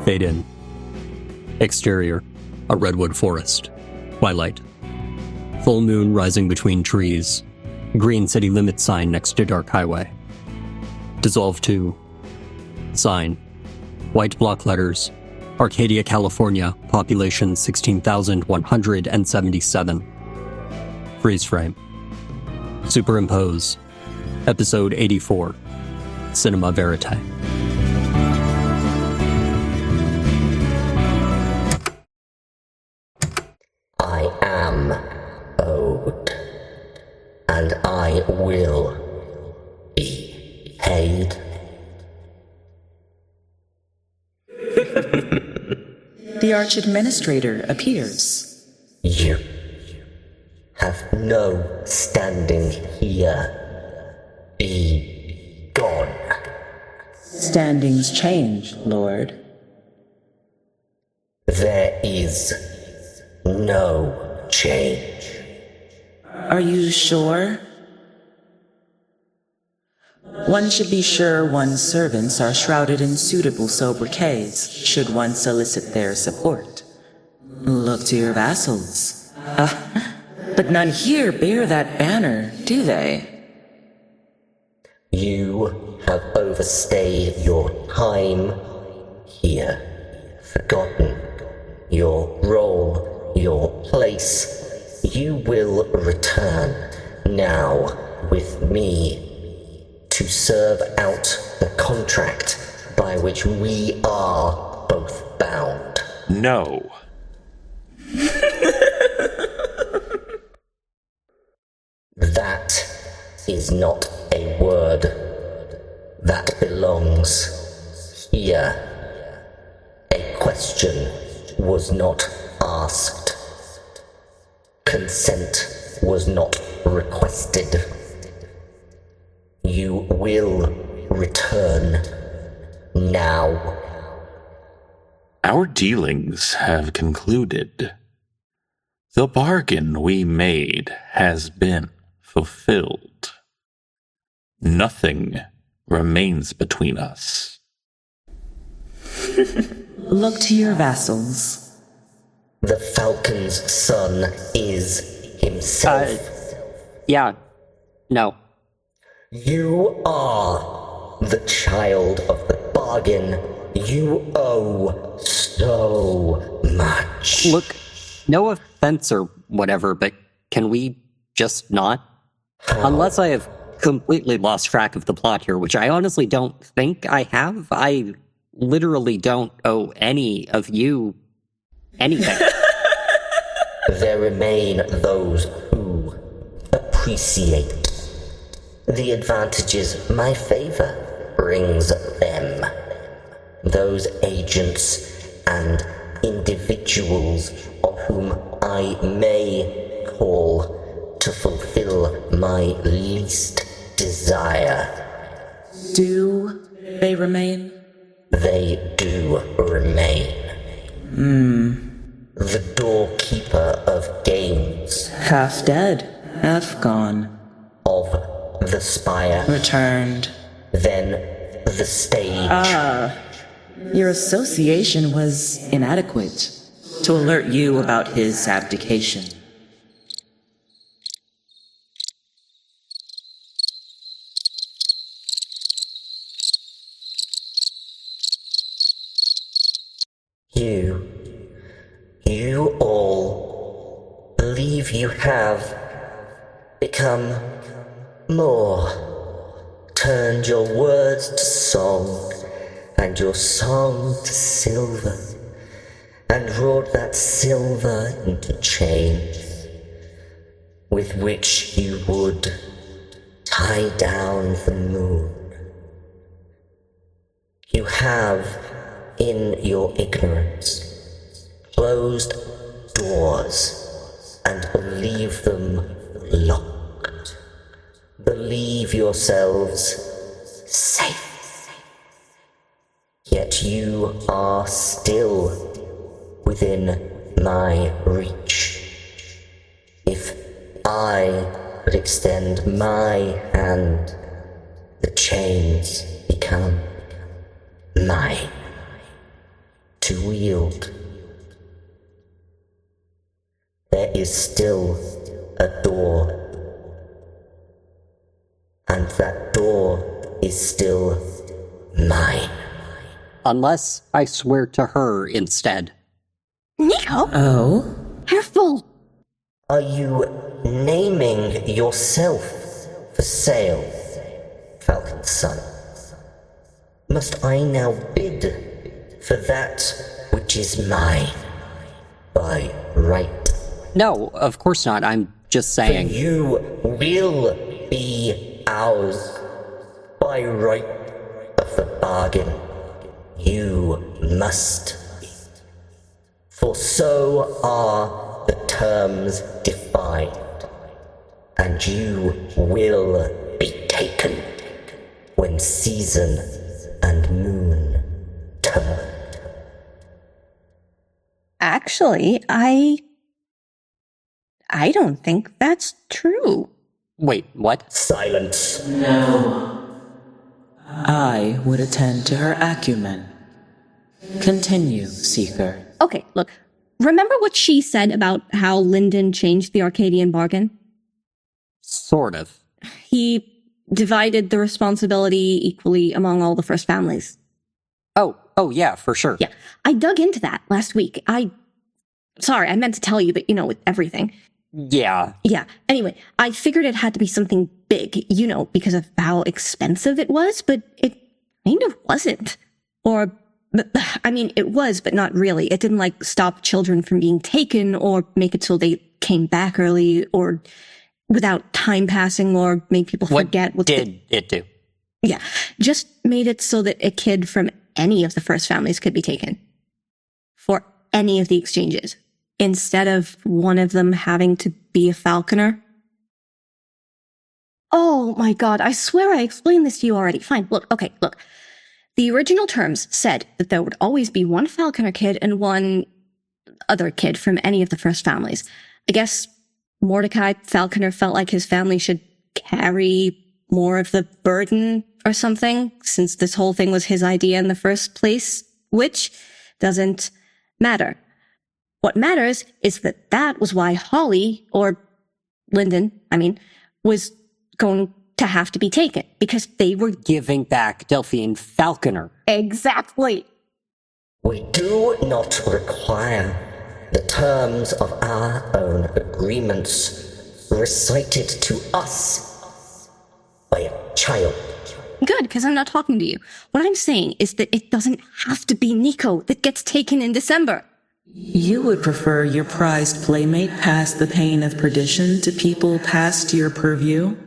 Fade in. Exterior, a redwood forest. Twilight. Full moon rising between trees. Green city limit sign next to dark highway. Dissolve to. Sign. White block letters. Arcadia, California, population 16,177. Freeze frame. Superimpose. Episode 84. Cinéma Vérité. I am owed, and I will be paid. The Arch-Administrator appears. You have no standing here. Be gone. Standings change, Lord. There is no change. Are you sure? One should be sure one's servants are shrouded in suitable sobriquets, should one solicit their support. Look to your vassals. But none here bear that banner, do they? You have overstayed your time here, forgotten your role, your place. You will return now with me to serve out the contract by which we are both bound. No. That is not a word that belongs here. A question was not asked. Consent was not requested. You will return now. Our dealings have concluded. The bargain we made has been fulfilled. Nothing remains between us. Look to your vassals. The Falcon's son is himself. Yeah. No. You are the child of the bargain. You owe so much. Look, no offense or whatever, but can we just not? How? Unless I have completely lost track of the plot here, which I honestly don't think I have. I literally don't owe any of you anything. There remain those who appreciate the advantages my favor brings them. Those agents and individuals of whom I may call to fulfill my least desire. Do they remain? They do remain. The doorkeeper of games. Half dead, half gone. Of the spire. Returned. Then the stage. Your association was inadequate to alert you about his abdication. You all believe you have become more, turned your words to song, and your song to silver, and wrought that silver into chains, with which you would tie down the moon. You have, in your ignorance, closed doors and believe them locked. Believe yourselves safe. Yet you are still within my reach. If I could extend my hand, the chains become mine. to wield. There is still a door. And that door is still mine. Unless I swear to her instead. Niko! Oh? Careful! Are you naming yourself for sale, Falcon's son? Must I now bid for that which is mine by right? No, of course not. I'm just For saying. you will be ours by right of the bargain. You must be. For so are the terms defined, and you will be taken when season and moon turn. Actually, I don't think that's true. Wait, what? Silence. I would attend to her acumen. Continue, Seeker. Okay, look. Remember what she said about how Lyndon changed the Arcadian bargain? Sort of. He divided the responsibility equally among all the first families. Oh, yeah, for sure. Yeah, I dug into that last week. Sorry, I meant to tell you, but with everything. Yeah. Yeah, anyway, I figured it had to be something big, because of how expensive it was, but it kind of wasn't. It was, but not really. It didn't, stop children from being taken or make it so they came back early or without time passing or make people forget what did it do? Yeah, just made it so that a kid from any of the first families could be taken for any of the exchanges, instead of one of them having to be a falconer. Oh my god, I swear I explained this to you already. Fine, look. The original terms said that there would always be one falconer kid and one other kid from any of the first families. I guess Mordecai Falconer felt like his family should carry more of the burden or something, since this whole thing was his idea in the first place, which doesn't matter. What matters is that was why Holly, or Lyndon, was going to have to be taken, because they were Giving back Delphine Falconer. Exactly. We do not require the terms of our own agreements recited to us by a child. Good, because I'm not talking to you. What I'm saying is that it doesn't have to be Niko that gets taken in December. You would prefer your prized playmate pass the pain of perdition to people past your purview?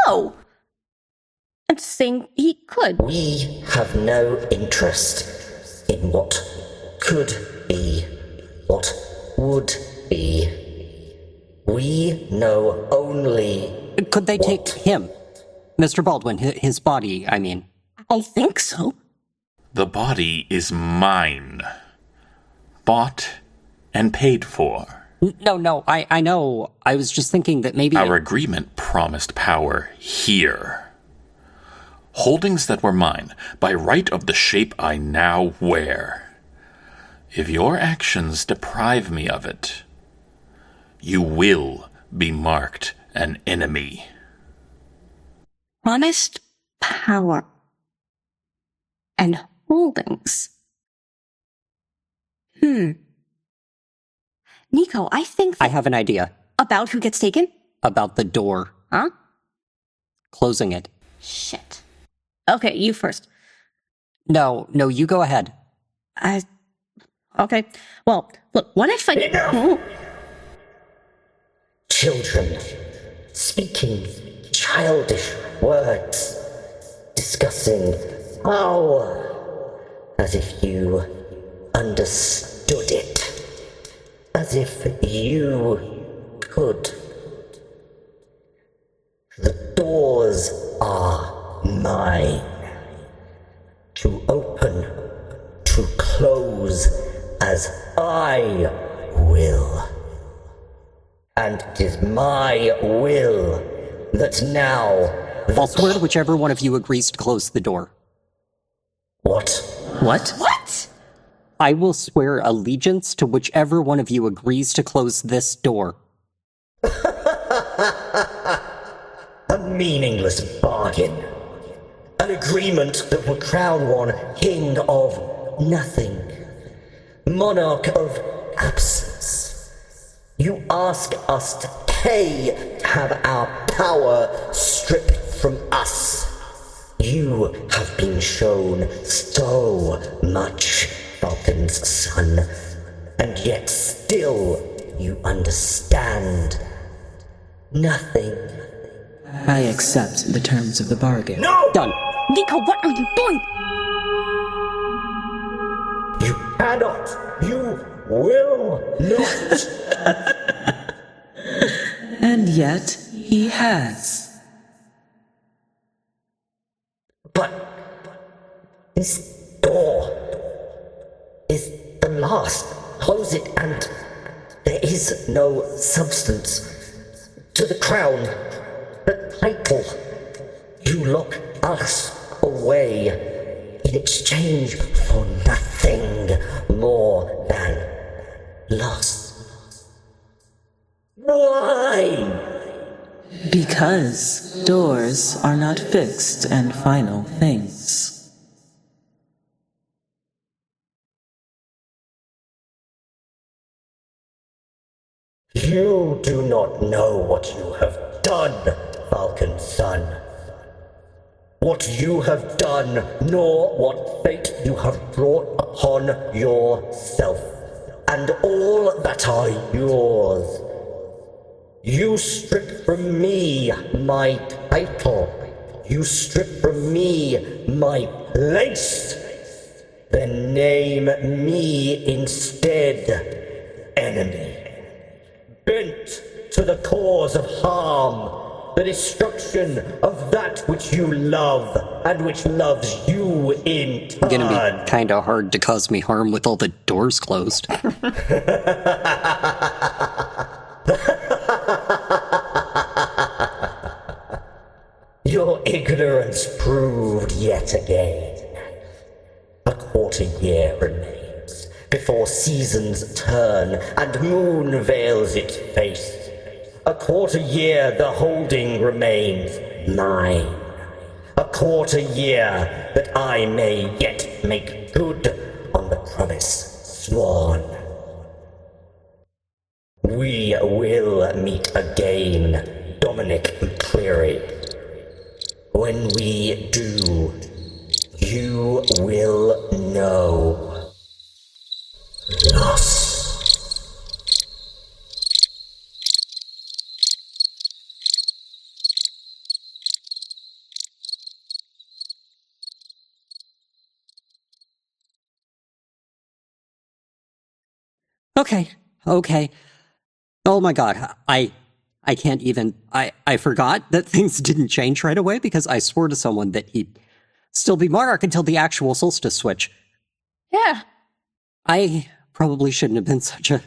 No. I'm just saying he could. We have no interest in what could be, what would be. We know only... Could they take him? Mr. Baldwin, his body, I mean. I think so. The body is mine. Bought and paid for. No, I know. I was just thinking that maybe... Our agreement promised power here. Holdings that were mine by right of the shape I now wear. If your actions deprive me of it, you will be marked an enemy. Promised power. And holdings. Niko, I think I have an idea. About who gets taken? About the door. Huh? Closing it. Shit. Okay, you first. No, you go ahead. Okay. Well, look, what if I... Enough! Children, speaking childish words, discussing power, as if you understood it, as if you could. The doors are mine, to open, to close, as I will. And it is my will that now... I'll swear to whichever one of you agrees to close the door. What? What? What? I will swear allegiance to whichever one of you agrees to close this door. A meaningless bargain. An agreement that will crown one king of nothing. Monarch of absence. You ask us to pay to have our power stripped from us. You have been shown so much, Falcon's son, and yet still you understand nothing. I accept the terms of the bargain. No! Done. Niko, what are you doing? You cannot! You will not! And yet, he has. But this door is the last. Close it, and there is no substance to the crown, the title. You lock us away in exchange for nothing more than loss. Why? Because doors are not fixed and final things. You do not know what you have done, Falcon's son. What you have done, nor what fate you have brought upon yourself, and all that are yours. You strip from me my title. You strip from me my place. Then name me instead enemy. Bent to the cause of harm, the destruction of that which you love, and which loves you in turn. Gonna be kinda hard to cause me harm with all the doors closed. Your ignorance proved yet again. A quarter year remains before seasons turn and moon veils its face. A quarter year the holding remains mine. A quarter year that I may yet make good on the promise sworn. We will meet again, Dominic MacCleary. When we do, you will know loss. Okay. Oh my god, I can't even... I forgot that things didn't change right away because I swore to someone that he'd still be monarch until the actual solstice switch. Yeah. I probably shouldn't have been such a...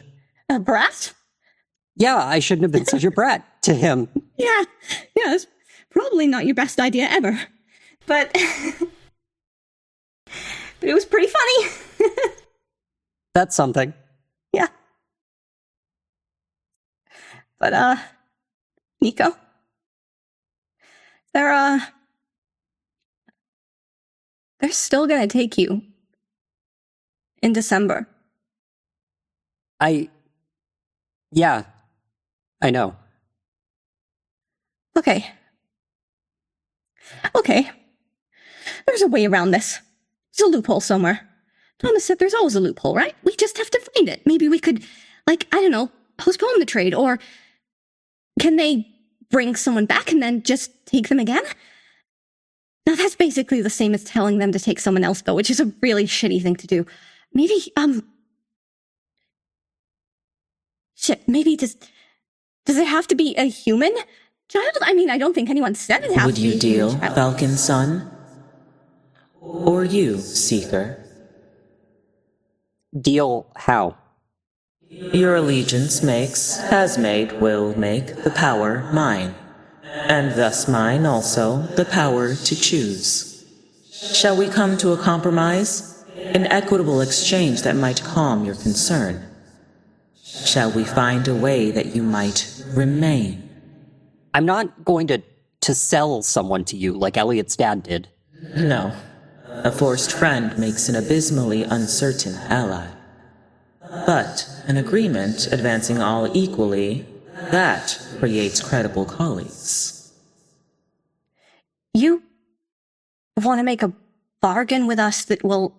A brat? Yeah, I shouldn't have been such a brat to him. Yeah, it's probably not your best idea ever. But... but it was pretty funny. That's something. Yeah. But, Niko? They're still gonna take you. In December. Yeah, I know. Okay. There's a way around this. There's a loophole somewhere. Thomas said there's always a loophole, right? We just have to find it. Maybe we could, I don't know, postpone the trade, or can they bring someone back and then just take them again? Now that's basically the same as telling them to take someone else, though, which is a really shitty thing to do. Maybe, maybe does it have to be a human child? I mean, I don't think anyone said it has Would to be you a deal, human child. Falcon's son? Or you, Seeker? Deal how? Your allegiance has made, will make the power mine. And thus mine also the power to choose. Shall we come to a compromise? An equitable exchange that might calm your concern. Shall we find a way that you might remain? I'm not going to sell someone to you like Elliot's dad did. No. A forced friend makes an abysmally uncertain ally. But an agreement advancing all equally, that creates credible colleagues. You want to make a bargain with us that will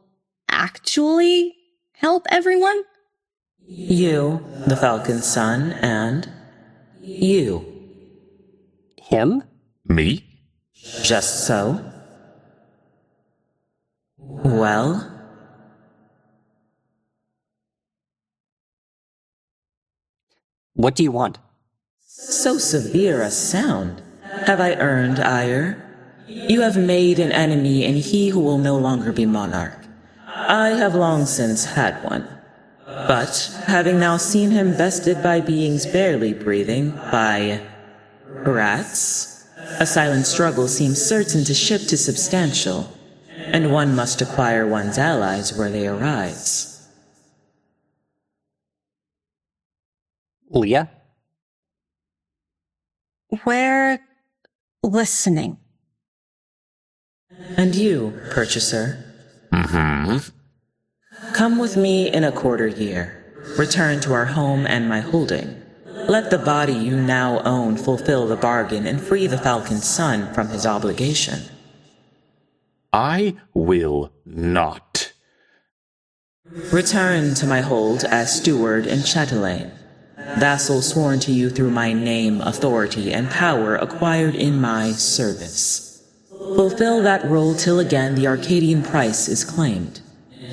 actually help everyone? You, the Falcon's son, and you. Him? Me? Just so? Well? What do you want? So severe a sound. Have I earned ire? You have made an enemy in he who will no longer be monarch. I have long since had one. But, having now seen him bested by beings barely breathing, by rats, a silent struggle seems certain to shift to substantial, and one must acquire one's allies where they arise. Lia? We're listening. And you, purchaser? Come with me in a quarter year. Return to our home and my holding. Let the body you now own fulfill the bargain and free the Falcon's son from his obligation. I will not. Return to my hold as steward and chatelaine. Vassal sworn to you through my name, authority, and power acquired in my service. Fulfill that role till again the Arcadian price is claimed.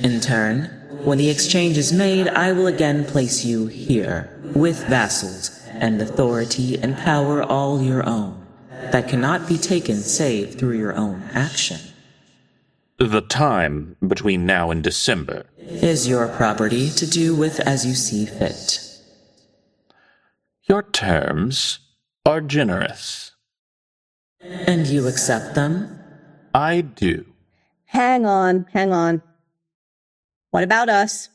In turn, when the exchange is made, I will again place you here, with vassals, and authority and power all your own, that cannot be taken save through your own action. The time between now and December Is your property to do with as you see fit. Your terms are generous. And you accept them? I do. Hang on. What about us?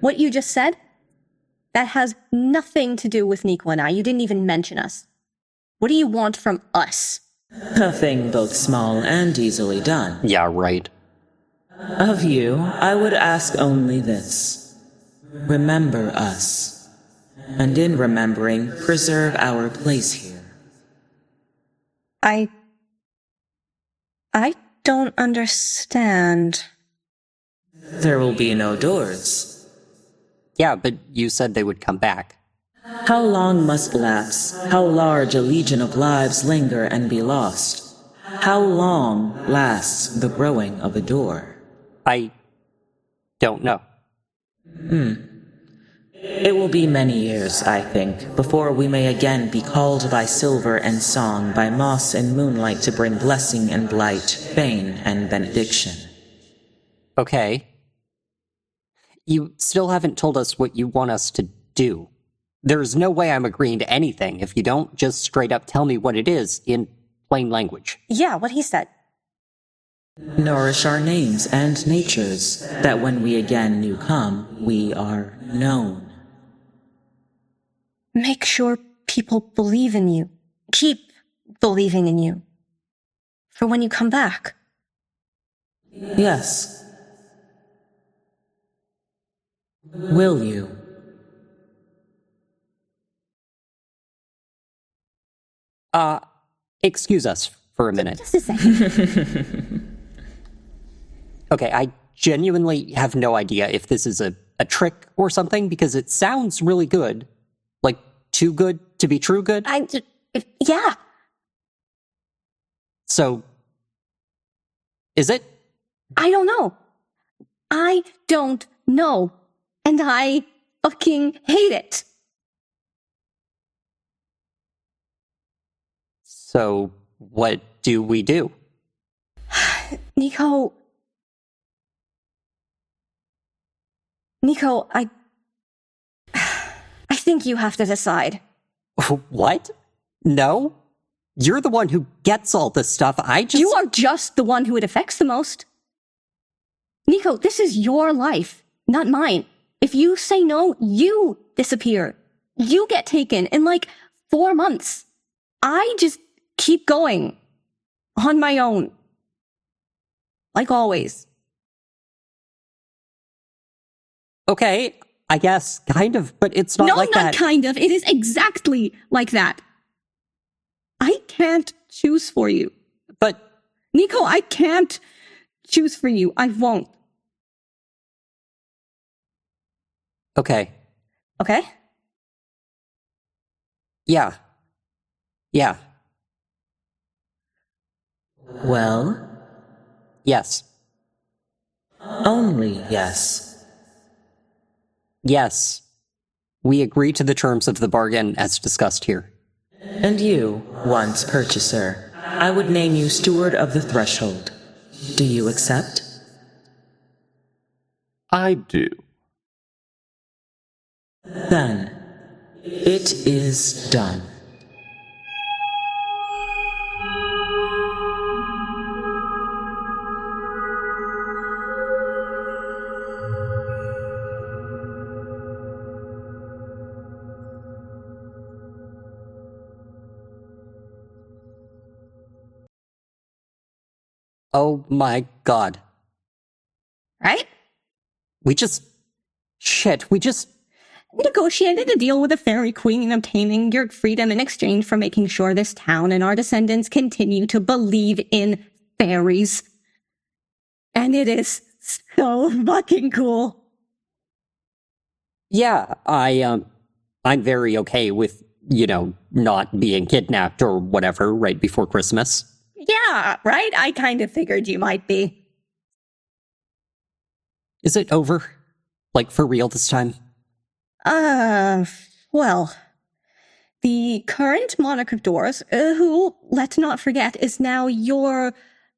What you just said? That has nothing to do with Niko and I. You didn't even mention us. What do you want from us? A thing both small and easily done. Yeah, right. Of you, I would ask only this. Remember us. And in remembering, preserve our place here. I don't understand. There will be no doors. Yeah, but you said they would come back. How long must lapse? How large a legion of lives linger and be lost? How long lasts the growing of a door? I don't know. It will be many years, I think, before we may again be called by silver and song, by moss and moonlight to bring blessing and blight, bane and benediction. Okay. You still haven't told us what you want us to do. There's no way I'm agreeing to anything if you don't just straight up tell me what it is in plain language. Yeah, what he said. Nourish our names and natures, that when we again new come, we are known. Make sure people believe in you. Keep believing in you. For when you come back. Yes. Will you? Excuse us for a minute. Just a second. Okay, I genuinely have no idea if this is a trick or something, because it sounds really good. Like, too good to be true good. Yeah. So, is it? I don't know. I don't know. And I fucking hate it. So, what do we do? Niko, I think you have to decide. What? No? You're the one who gets all this stuff. You are just the one who it affects the most. Niko, this is your life, not mine. If you say no, you disappear. You get taken in like 4 months. I just keep going. On my own. Like always. Okay, I guess, kind of, but it's not like that. No, not kind of. It is exactly like that. I can't choose for you. But... Niko, I can't choose for you. I won't. Okay. Okay? Yeah. Yeah. Well, Yes. only yes. Yes. We agree to the terms of the bargain as discussed here. And you, once purchaser, I would name you steward of the threshold. Do you accept? I do. Then, it is done. Oh my god. Right? We just Negotiated a deal with the Fairy Queen, obtaining your freedom in exchange for making sure this town and our descendants continue to believe in fairies. And it is so fucking cool. Yeah, I'm very okay with, not being kidnapped or whatever right before Christmas. Yeah, right? I kind of figured you might be. Is it over? Like, for real this time? Well, the current monarch of Doors, who, let's not forget, is now your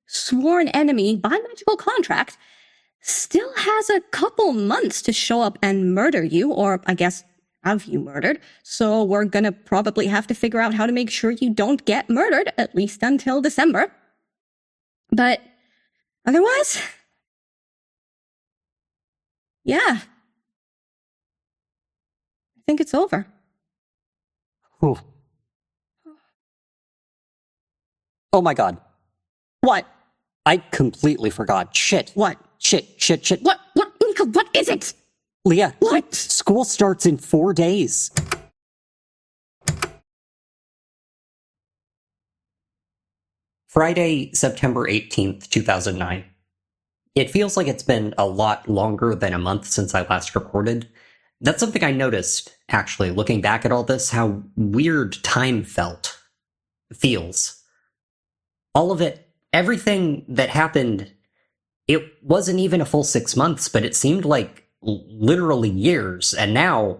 sworn enemy by magical contract, still has a couple months to show up and murder you, or I guess have you murdered. So we're gonna probably have to figure out how to make sure you don't get murdered, at least until December. But otherwise, yeah. I think it's over. Ooh. Oh my god. What? I completely forgot. Shit. What? Shit. What, Niko, what is it? Lia. What? School starts in 4 days. Friday, September 18th, 2009. It feels like it's been a lot longer than a month since I last recorded. That's something I noticed, actually, looking back at all this, how weird time feels. All of it, everything that happened, it wasn't even a full 6 months, but it seemed like literally years, and now,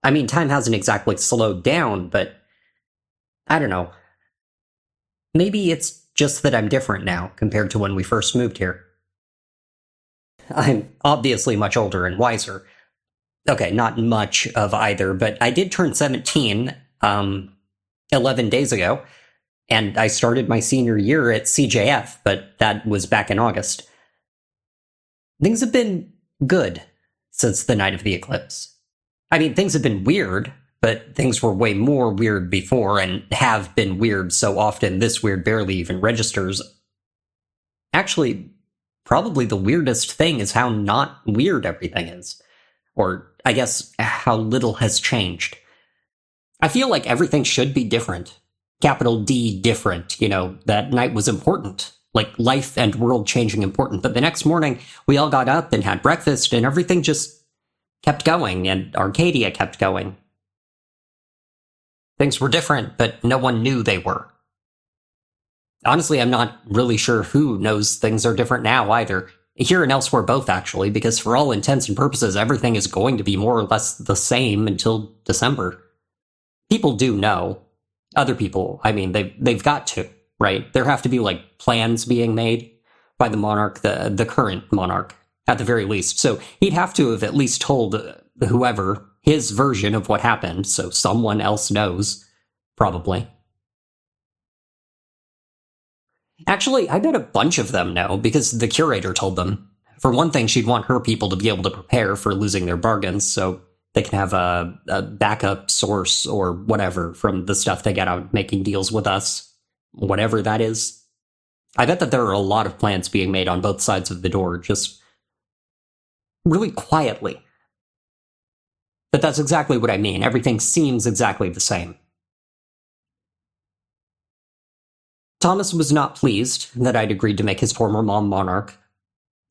I mean, time hasn't exactly slowed down, but I don't know. Maybe it's just that I'm different now compared to when we first moved here. I'm obviously much older and wiser. Okay, not much of either, but I did turn 17, 11 days ago, and I started my senior year at CJF, but that was back in August. Things have been good since the night of the eclipse. I mean, things have been weird, but things were way more weird before and have been weird so often this weird barely even registers. Actually, probably the weirdest thing is how not weird everything is. Or, I guess, how little has changed. I feel like everything should be different. Capital D different, that night was important. Like, life and world-changing important. But the next morning, we all got up and had breakfast, and everything just kept going, and Arcadia kept going. Things were different, but no one knew they were. Honestly, I'm not really sure who knows things are different now, either. Here and elsewhere both, actually, because for all intents and purposes, everything is going to be more or less the same until December. People do know. Other people, I mean, they've got to, right? There have to be, plans being made by the monarch, the current monarch, at the very least. So he'd have to have at least told whoever his version of what happened, so someone else knows, probably. Actually, I bet a bunch of them know, because the curator told them. For one thing, she'd want her people to be able to prepare for losing their bargains, so they can have a backup source or whatever from the stuff they get out making deals with us, whatever that is. I bet that there are a lot of plans being made on both sides of the door, just really quietly. But that's exactly what I mean. Everything seems exactly the same. Thomas was not pleased that I'd agreed to make his former mom monarch.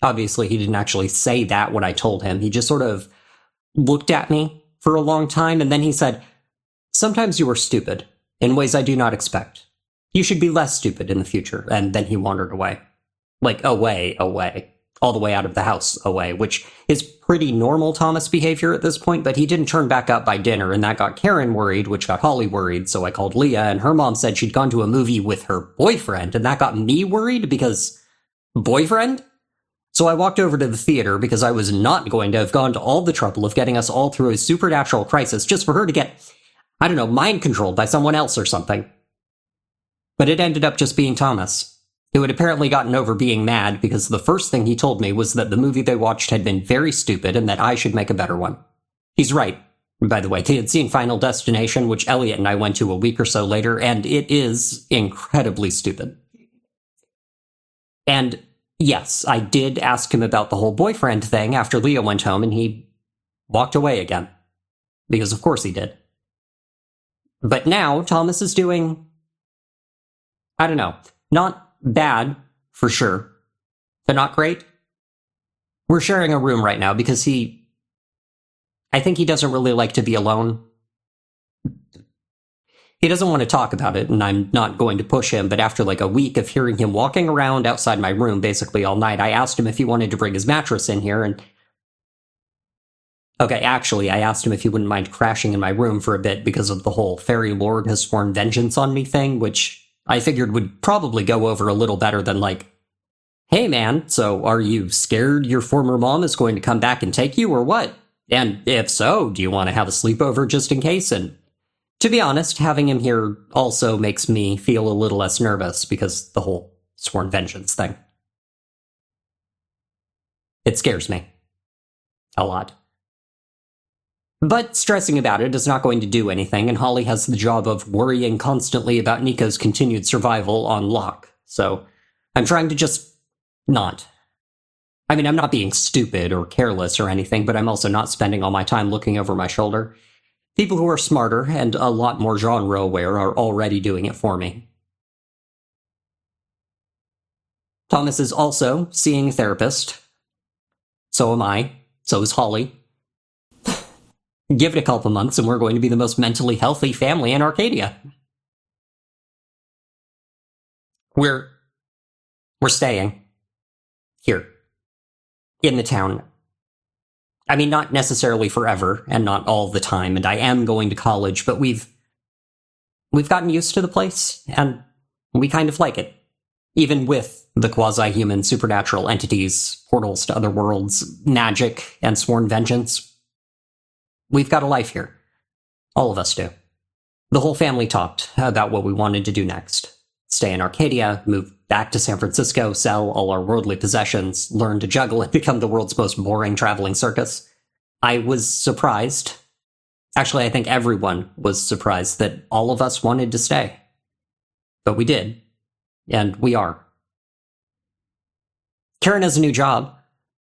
Obviously, he didn't actually say that when I told him. He just sort of looked at me for a long time, and then he said, "Sometimes you are stupid, in ways I do not expect. You should be less stupid in the future." And then he wandered away. Like, away. All the way out of the house, away, which is pretty normal Thomas behavior at this point, but he didn't turn back up by dinner, and that got Karen worried, which got Holly worried, so I called Lia, and her mom said she'd gone to a movie with her boyfriend, and that got me worried because... boyfriend? So I walked over to the theater because I was not going to have gone to all the trouble of getting us all through a supernatural crisis just for her to get, I don't know, mind controlled by someone else or something. But it ended up just being Thomas, who had apparently gotten over being mad because the first thing he told me was that the movie they watched had been very stupid and that I should make a better one. He's right. By the way, they had seen Final Destination, which Elliot and I went to a week or so later, and it is incredibly stupid. And yes, I did ask him about the whole boyfriend thing after Lia went home, and he walked away again. Because of course he did. But now, Thomas is doing... I don't know. Not bad, for sure, but not great. We're sharing a room right now because I think he doesn't really like to be alone. He doesn't want to talk about it, and I'm not going to push him, but after like a week of hearing him walking around outside my room basically all night, I asked him if he wanted to bring his mattress in here, and... Okay, actually, I asked him if he wouldn't mind crashing in my room for a bit because of the whole Fairy Lord has sworn vengeance on me thing, which I figured would probably go over a little better than like, "Hey man, so are you scared your former mom is going to come back and take you or what? And if so, do you want to have a sleepover just in case?" And to be honest, having him here also makes me feel a little less nervous because the whole sworn vengeance thing. It scares me. A lot. But stressing about it is not going to do anything, and Holly has the job of worrying constantly about Nico's continued survival on lock. So I'm trying to just not. I mean, I'm not being stupid or careless or anything, but I'm also not spending all my time looking over my shoulder. People who are smarter and a lot more genre aware are already doing it for me. Thomas is also seeing a therapist. So am I. So is Holly. Give it a couple months and we're going to be the most mentally healthy family in Arcadia. We're staying here in the town. I mean, not necessarily forever and not all the time, and I am going to college, but we've gotten used to the place and we kind of like it. Even with the quasi-human supernatural entities, portals to other worlds, magic, and sworn vengeance. We've got a life here. All of us do. The whole family talked about what we wanted to do next. Stay in Arcadia, move back to San Francisco, sell all our worldly possessions, learn to juggle, and become the world's most boring traveling circus. I was surprised. Actually, I think everyone was surprised that all of us wanted to stay. But we did. And we are. Karen has a new job.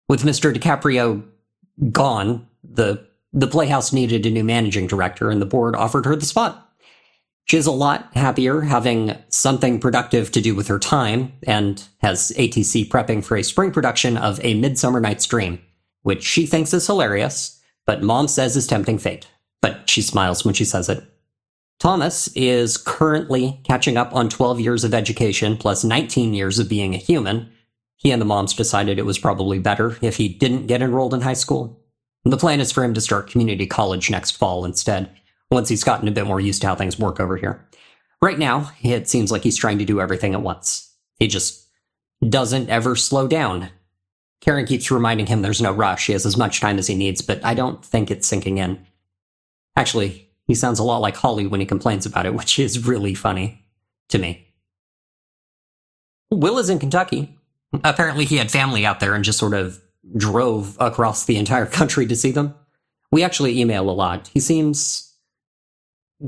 With Mr. DiCaprio gone, the Playhouse needed a new managing director, and the board offered her the spot. She's a lot happier having something productive to do with her time, and has ATC prepping for a spring production of A Midsummer Night's Dream, which she thinks is hilarious, but Mom says is tempting fate. But she smiles when she says it. Thomas is currently catching up on 12 years of education plus 19 years of being a human. He and the moms decided it was probably better if he didn't get enrolled in high school. The plan is for him to start community college next fall instead, once he's gotten a bit more used to how things work over here. Right now, it seems like he's trying to do everything at once. He just doesn't ever slow down. Karen keeps reminding him there's no rush, he has as much time as he needs, but I don't think it's sinking in. Actually, he sounds a lot like Holly when he complains about it, which is really funny to me. Will is in Kentucky. Apparently he had family out there and just sort of drove across the entire country to see them. We actually email a lot. He seems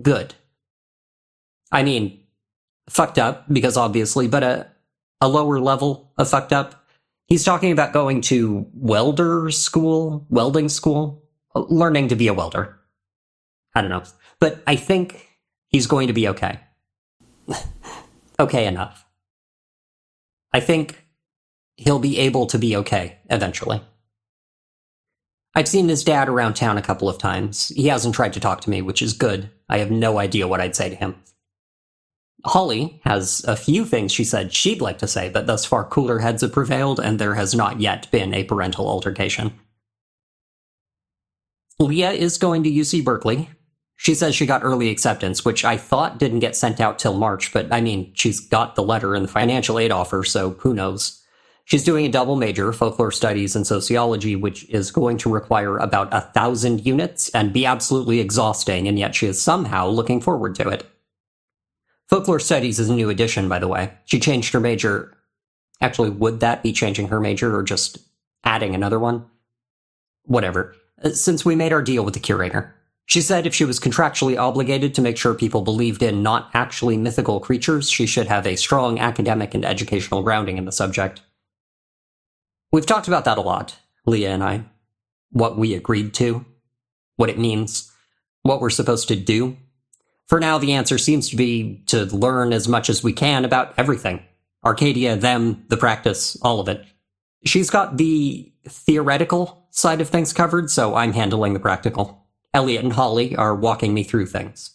good. I mean, fucked up, because obviously, but a lower level of fucked up. He's talking about going to welding school, learning to be a welder. I don't know. But I think he's going to be okay. Okay enough. I think he'll be able to be okay eventually. I've seen his dad around town a couple of times. He hasn't tried to talk to me, which is good. I have no idea what I'd say to him. Holly has a few things she said she'd like to say, but thus far cooler heads have prevailed, and there has not yet been a parental altercation. Lia is going to UC Berkeley. She says she got early acceptance, which I thought didn't get sent out till March, but I mean, she's got the letter and the financial aid offer, so who knows. She's doing a double major, folklore studies and sociology, which is going to require about 1,000 units and be absolutely exhausting, and yet she is somehow looking forward to it. Folklore studies is a new addition, by the way. She changed her major. Actually, would that be changing her major or just adding another one? Whatever. Since we made our deal with the curator. She said if she was contractually obligated to make sure people believed in not actually mythical creatures, she should have a strong academic and educational grounding in the subject. We've talked about that a lot, Lia and I. What we agreed to, what it means, what we're supposed to do. For now, the answer seems to be to learn as much as we can about everything. Arcadia, them, the practice, all of it. She's got the theoretical side of things covered, so I'm handling the practical. Elliot and Holly are walking me through things.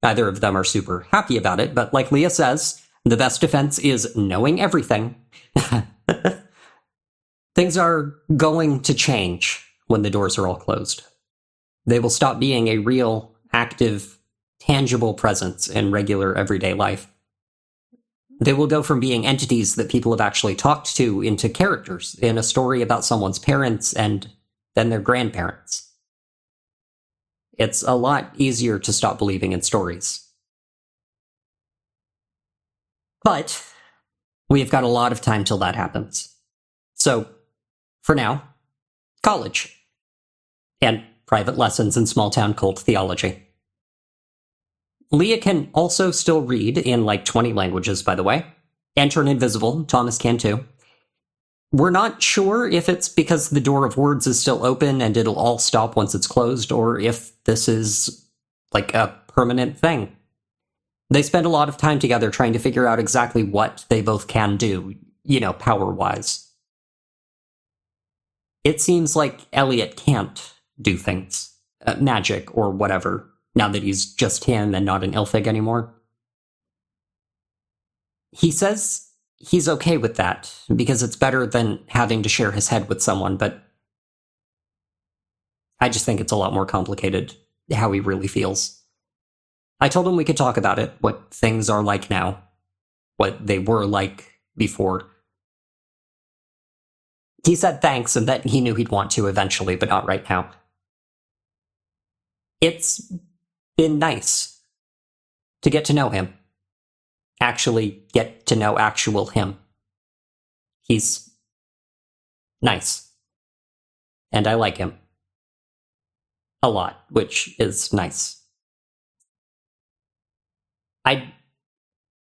Neither of them are super happy about it, but like Lia says, the best defense is knowing everything. Things are going to change when the doors are all closed. They will stop being a real, active, tangible presence in regular everyday life. They will go from being entities that people have actually talked to into characters in a story about someone's parents and then their grandparents. It's a lot easier to stop believing in stories. But we've got a lot of time till that happens. So, for now, college. And private lessons in small-town cult theology. Lia can also still read in like 20 languages, by the way. And turn invisible. Thomas can too. We're not sure if it's because the door of words is still open and it'll all stop once it's closed, or if this is like a permanent thing. They spend a lot of time together trying to figure out exactly what they both can do, power-wise. It seems like Elliot can't do things, magic or whatever, now that he's just him and not an Ilfig anymore. He says he's okay with that, because it's better than having to share his head with someone, but I just think it's a lot more complicated how he really feels. I told him we could talk about it, what things are like now, what they were like before. He said thanks and that he knew he'd want to eventually, but not right now. It's been nice to get to know him. Actually get to know actual him. He's nice. And I like him. A lot, which is nice. I'd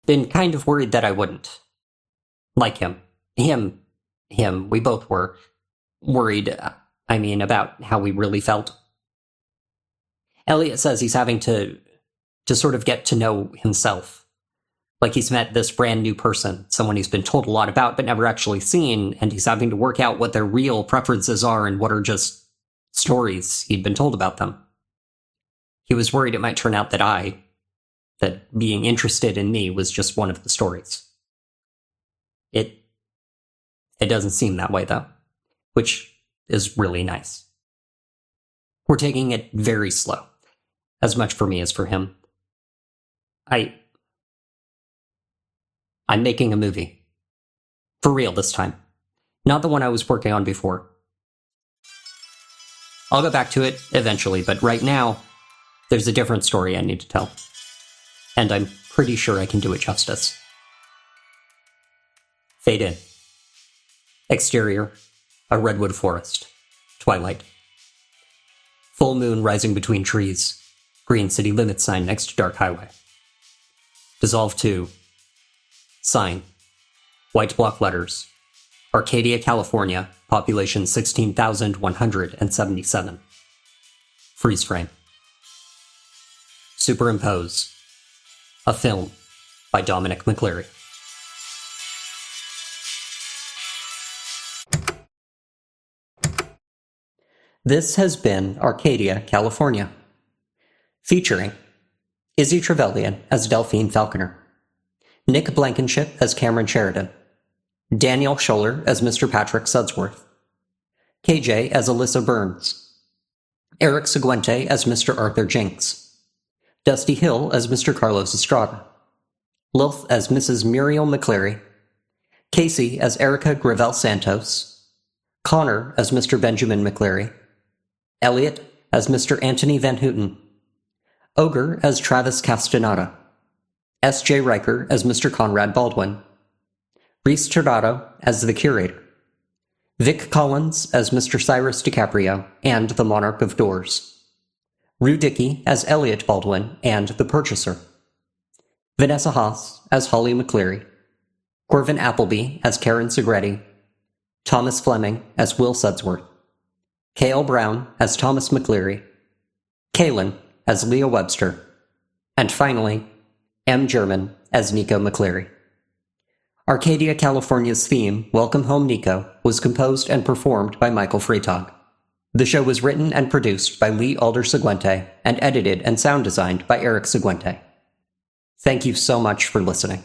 been kind of worried that I wouldn't like him. Him, we both were worried, about how we really felt. Elliot says he's having to sort of get to know himself. Like he's met this brand new person, someone he's been told a lot about but never actually seen, and he's having to work out what their real preferences are and what are just stories he'd been told about them. He was worried it might turn out that being interested in me was just one of the stories. It doesn't seem that way, though, which is really nice. We're taking it very slow, as much for me as for him. I'm making a movie. For real this time. Not the one I was working on before. I'll go back to it eventually, but right now, there's a different story I need to tell. And I'm pretty sure I can do it justice. Fade in. Exterior. a redwood forest. Twilight. Full moon rising between trees. Green city limit sign next to dark highway. Dissolve 2. Sign. White block letters. Arcadia, California, population 16,177. Freeze frame. Superimpose. A film by Niko MacCleary. This has been Arcadia, California. Featuring Izzy Trevalian as Delphine Falconer, Nick Blankenship as Camren Sherridan, Daniel Scholler as Mr. Patrick Sudsworth, KJ as Alyssa Burns, Erik Seguinte as Mr. Arthur Jinx, Dusty Hill as Mr. Carlos Estrada, Lilth as Mrs. Muriel MacCleary, Casey as Erika Gravell-Santos, Connor as Mr. Benjamin MacCleary, Elliot as Mr. Antony Van Houten, Ogre as Travis Castaneda, SJ Ryker as Mr. Conrad Baldwin, Rhys Tirado as the Curator, Vic Collins as Mr. Cyrus DiCaprio and the Monarch of Doors, Rue Dickey as Elliot Baldwin and the Purchaser, Vanessa Haas as Holly MacCleary, Corvin Appleby as Karen Segretti, Thomas Fleming as Will Sudsworth, Kale Brown as Thomas MacCleary, Cailen as Lia Webster, and finally, M. German as Niko MacCleary. Arcadia, California's theme, Welcome Home Niko, was composed and performed by Michael Freitag. The show was written and produced by Lee Alder Seguinte and edited and sound designed by Erik Seguinte. Thank you so much for listening.